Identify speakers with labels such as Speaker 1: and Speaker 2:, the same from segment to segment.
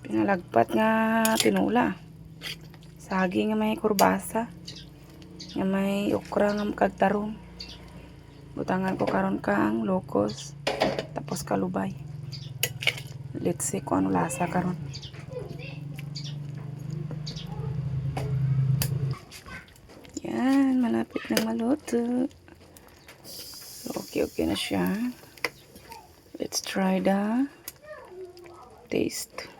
Speaker 1: Pinalagpat nga tinula. Saging nga may kurbasa. Nga may okra nga kagtarong. Butangan ko karon kang lokos. Tapos kalubay. Let's see kung ano lasa karon. Yan, malapit na maluto. So, okay na siya. Let's try the taste.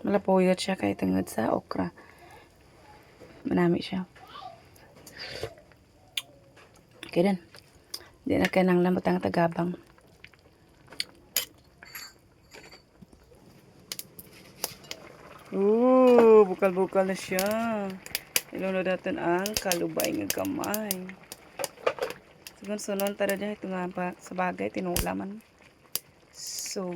Speaker 1: Malapuyot siya kay tungod sa okra. Manami siya. Okay din. Hindi na kaya nang lamot ang tagabang. Bukal-bukal na siya. Ilunod natin ang kalubay ng kamay. Sunon tada dyan. Ito nga ba, sa bagay, tinulaman. So,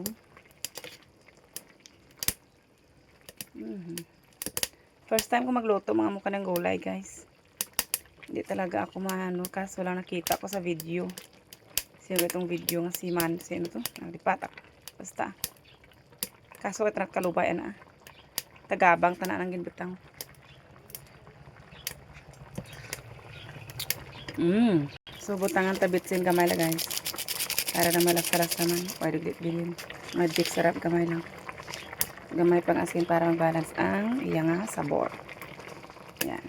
Speaker 1: first time ko magluto mga mukha ng gulay, guys. Hindi talaga ako maano, kaso lang nakita ko sa video. Sino itong video nga si Man, sino to? Nagdipatak. Basta. Kaso ito nagkalubayan na. Tagabang tanaan ang ginbutang. So butangan tabitsin gamay lang, guys. Para na malasaras naman. Pwede bilin. Magic sarap gamay lang. Gamay pang asin para mag-balance ang iyang sabor. Yan.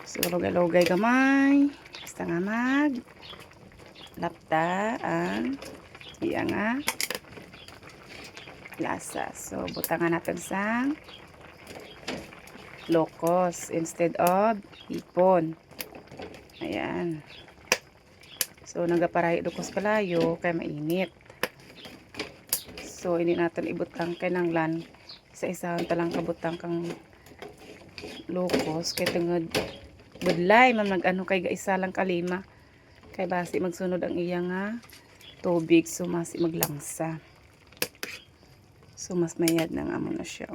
Speaker 1: So lugay-lugay gamay. Basta nga lapta ang iyang lasa. So, butangan natin sa lokos instead of hipon. Ayan. So, nagaparahi lokos kalayo kay mainit. So, ini natin ibutang kay nanglan. Isa-isahan talang kabutang kang lokos kay tungod budlay man mag-ano kay gaisa lang kalima. Kay basi magsunod ang iyang tubig, so masi maglangsa. So, mas mayad ng amon na siya.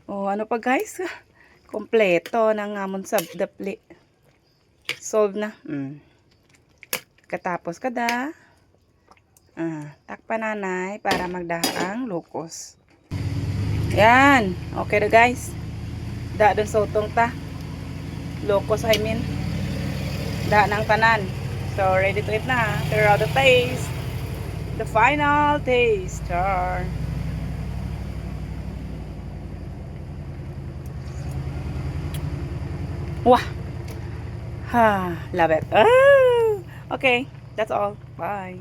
Speaker 1: Ano pa, guys? Kompleto ng amon sa dapli. Solve na. Katapos kada. Takpan nanay para magdaang lokos. Yan. Okay na, guys. Da doon sa utong ta. Lokos, I mean. Da ng tanan. So, ready to eat na. Here are the taste. The final taste. Char. Wow. Love it. Okay, that's all. Bye.